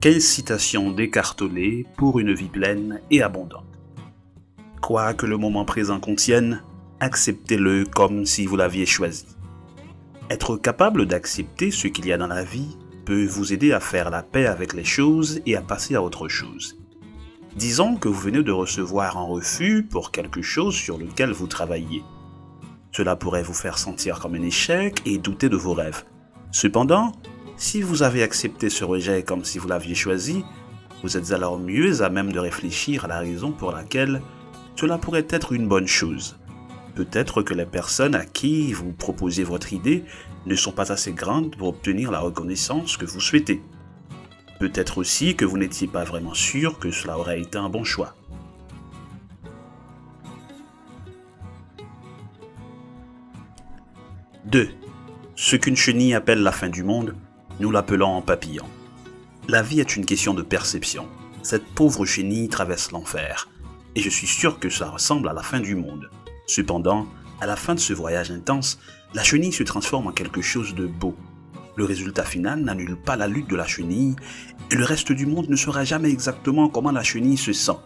15 citations d'Eckhart-Tolle pour une vie pleine et abondante. Quoi que le moment présent contienne, acceptez-le comme si vous l'aviez choisi. Être capable d'accepter ce qu'il y a dans la vie peut vous aider à faire la paix avec les choses et à passer à autre chose. Disons que vous venez de recevoir un refus pour quelque chose sur lequel vous travailliez. Cela pourrait vous faire sentir comme un échec et douter de vos rêves. Cependant, si vous avez accepté ce rejet comme si vous l'aviez choisi, vous êtes alors mieux à même de réfléchir à la raison pour laquelle cela pourrait être une bonne chose. Peut-être que les personnes à qui vous proposez votre idée ne sont pas assez grandes pour obtenir la reconnaissance que vous souhaitez. Peut-être aussi que vous n'étiez pas vraiment sûr que cela aurait été un bon choix. « 2. Ce qu'une chenille appelle la fin du monde, nous l'appelons un papillon. La vie est une question de perception. Cette pauvre chenille traverse l'enfer, et je suis sûr que ça ressemble à la fin du monde. Cependant, à la fin de ce voyage intense, la chenille se transforme en quelque chose de beau. Le résultat final n'annule pas la lutte de la chenille, et le reste du monde ne saura jamais exactement comment la chenille se sent.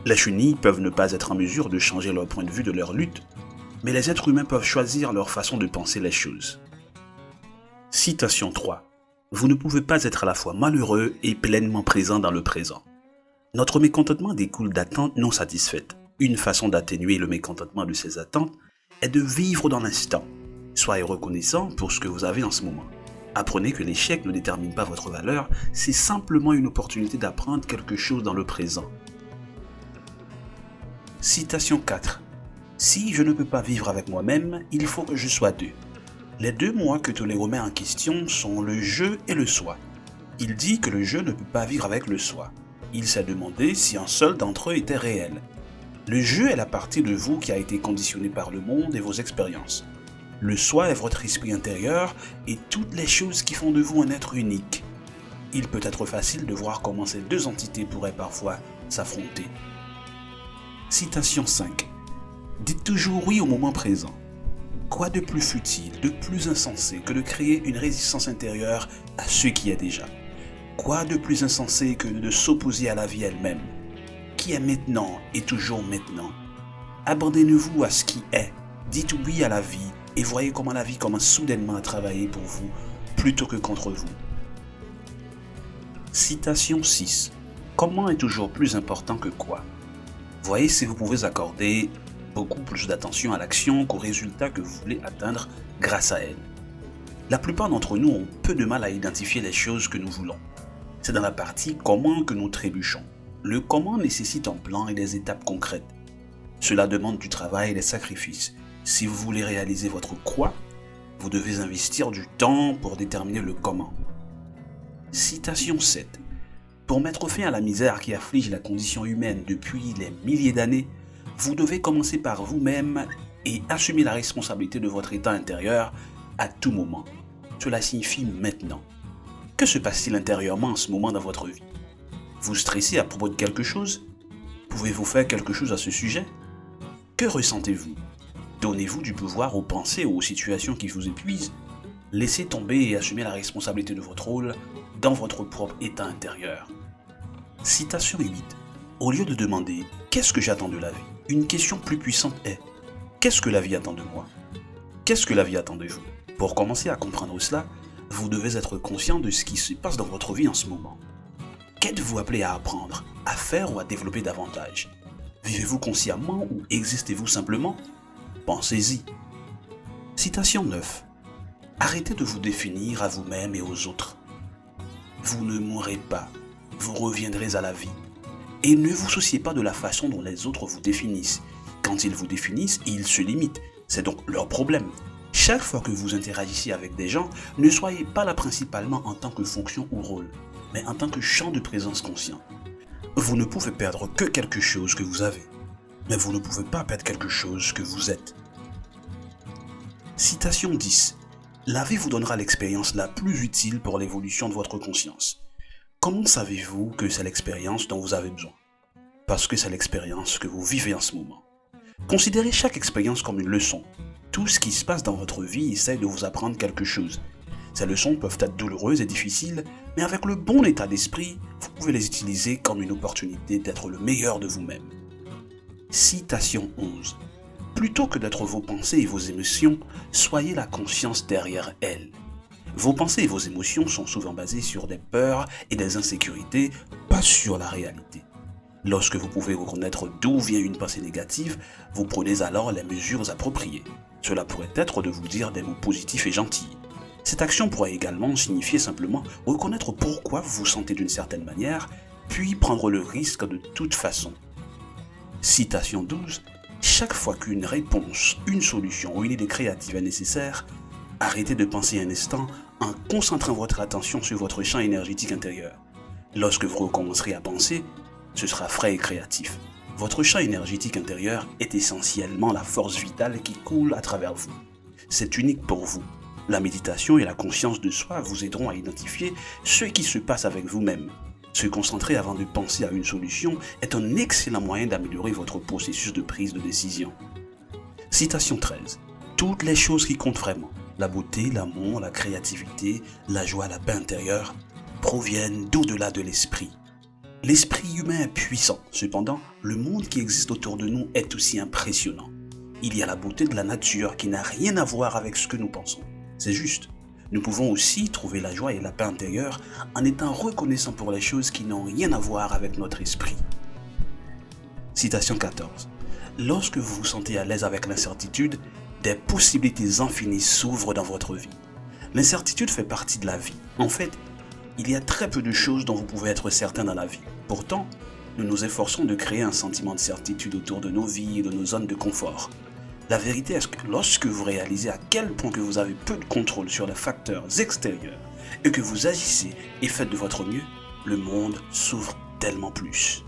Les chenilles peuvent ne pas être en mesure de changer leur point de vue de leur lutte, mais les êtres humains peuvent choisir leur façon de penser les choses. Citation 3. Vous ne pouvez pas être à la fois malheureux et pleinement présent dans le présent. Notre mécontentement découle d'attentes non satisfaites. Une façon d'atténuer le mécontentement de ces attentes est de vivre dans l'instant. Soyez reconnaissant pour ce que vous avez en ce moment. Apprenez que l'échec ne détermine pas votre valeur, c'est simplement une opportunité d'apprendre quelque chose dans le présent. Citation 4. Si je ne peux pas vivre avec moi-même, il faut que je sois deux. Les deux moi que Tolle remet en question sont le je et le soi. Il dit que le je ne peut pas vivre avec le soi. Il s'est demandé si un seul d'entre eux était réel. Le je est la partie de vous qui a été conditionnée par le monde et vos expériences. Le soi est votre esprit intérieur et toutes les choses qui font de vous un être unique. Il peut être facile de voir comment ces deux entités pourraient parfois s'affronter. Citation 5. Dites toujours oui au moment présent. Quoi de plus futile, de plus insensé que de créer une résistance intérieure à ce qui est déjà? Quoi de plus insensé que de s'opposer à la vie elle-même? Qui est maintenant et toujours maintenant? Abandonnez-vous à ce qui est, dites oui à la vie et voyez comment la vie commence soudainement à travailler pour vous plutôt que contre vous. Citation 6. Comment est toujours plus important que quoi? Voyez si vous pouvez accorder beaucoup plus d'attention à l'action qu'au résultat que vous voulez atteindre grâce à elle. La plupart d'entre nous ont peu de mal à identifier les choses que nous voulons. C'est dans la partie comment que nous trébuchons. Le comment nécessite un plan et des étapes concrètes. Cela demande du travail et des sacrifices. Si vous voulez réaliser votre quoi, vous devez investir du temps pour déterminer le comment. Citation 7. Pour mettre fin à la misère qui afflige la condition humaine depuis des milliers d'années, vous devez commencer par vous-même et assumer la responsabilité de votre état intérieur à tout moment. Cela signifie maintenant. Que se passe-t-il intérieurement en ce moment dans votre vie? Vous stressez à propos de quelque chose? Pouvez-vous faire quelque chose à ce sujet? Que ressentez-vous? Donnez-vous du pouvoir aux pensées ou aux situations qui vous épuisent. Laissez tomber et assumez la responsabilité de votre rôle dans votre propre état intérieur. Citation 8. Au lieu de demander « Qu'est-ce que j'attends de la vie ?», une question plus puissante est « Qu'est-ce que la vie attend de moi ?» Qu'est-ce que la vie attend de vous? Pour commencer à comprendre cela, vous devez être conscient de ce qui se passe dans votre vie en ce moment. Qu'êtes-vous appelé à apprendre, à faire ou à développer davantage? Vivez-vous consciemment ou existez-vous simplement? Pensez-y. Citation 9. Arrêtez de vous définir à vous-même et aux autres. Vous ne mourrez pas, vous reviendrez à la vie. Et ne vous souciez pas de la façon dont les autres vous définissent. Quand ils vous définissent, ils se limitent. C'est donc leur problème. Chaque fois que vous interagissez avec des gens, ne soyez pas là principalement en tant que fonction ou rôle, mais en tant que champ de présence conscient. Vous ne pouvez perdre que quelque chose que vous avez, mais vous ne pouvez pas perdre quelque chose que vous êtes. Citation 10. La vie vous donnera l'expérience la plus utile pour l'évolution de votre conscience. Comment savez-vous que c'est l'expérience dont vous avez besoin? Parce que c'est l'expérience que vous vivez en ce moment. Considérez chaque expérience comme une leçon. Tout ce qui se passe dans votre vie essaie de vous apprendre quelque chose. Ces leçons peuvent être douloureuses et difficiles, mais avec le bon état d'esprit, vous pouvez les utiliser comme une opportunité d'être le meilleur de vous-même. Citation 11. Plutôt que d'être vos pensées et vos émotions, soyez la conscience derrière elles. Vos pensées et vos émotions sont souvent basées sur des peurs et des insécurités, pas sur la réalité. Lorsque vous pouvez reconnaître d'où vient une pensée négative, vous prenez alors les mesures appropriées. Cela pourrait être de vous dire des mots positifs et gentils. Cette action pourrait également signifier simplement reconnaître pourquoi vous vous sentez d'une certaine manière, puis prendre le risque de toute façon. Citation 12. Chaque fois qu'une réponse, une solution ou une idée créative est nécessaire, arrêtez de penser un instant en concentrant votre attention sur votre champ énergétique intérieur. Lorsque vous recommencerez à penser, ce sera frais et créatif. Votre champ énergétique intérieur est essentiellement la force vitale qui coule à travers vous. C'est unique pour vous. La méditation et la conscience de soi vous aideront à identifier ce qui se passe avec vous-même. Se concentrer avant de penser à une solution est un excellent moyen d'améliorer votre processus de prise de décision. Citation 13. Toutes les choses qui comptent vraiment, la beauté, l'amour, la créativité, la joie, la paix intérieure, proviennent d'au-delà de l'esprit. L'esprit humain est puissant, cependant, le monde qui existe autour de nous est aussi impressionnant. Il y a la beauté de la nature qui n'a rien à voir avec ce que nous pensons. C'est juste. Nous pouvons aussi trouver la joie et la paix intérieure en étant reconnaissants pour les choses qui n'ont rien à voir avec notre esprit. Citation 14. Lorsque vous vous sentez à l'aise avec l'incertitude, des possibilités infinies s'ouvrent dans votre vie. L'incertitude fait partie de la vie. En fait, il y a très peu de choses dont vous pouvez être certain dans la vie. Pourtant, nous nous efforçons de créer un sentiment de certitude autour de nos vies et de nos zones de confort. La vérité est que lorsque vous réalisez à quel point que vous avez peu de contrôle sur les facteurs extérieurs et que vous agissez et faites de votre mieux, le monde s'ouvre tellement plus.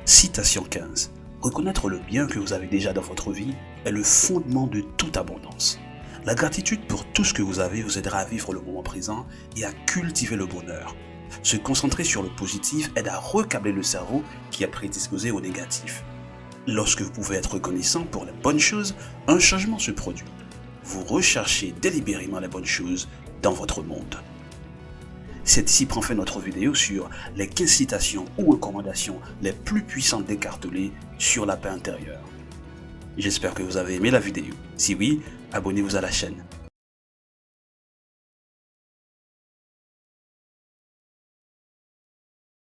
Citation 15. Reconnaître le bien que vous avez déjà dans votre vie est le fondement de toute abondance. La gratitude pour tout ce que vous avez vous aidera à vivre le moment présent et à cultiver le bonheur. Se concentrer sur le positif aide à recabler le cerveau qui est prédisposé au négatif. Lorsque vous pouvez être reconnaissant pour les bonnes choses, un changement se produit. Vous recherchez délibérément les bonnes choses dans votre monde. C'est ici prend fin notre vidéo sur les 15 citations ou recommandations les plus puissantes d'Eckhart Tolle sur la paix intérieure. J'espère que vous avez aimé la vidéo. Si oui, abonnez-vous à la chaîne.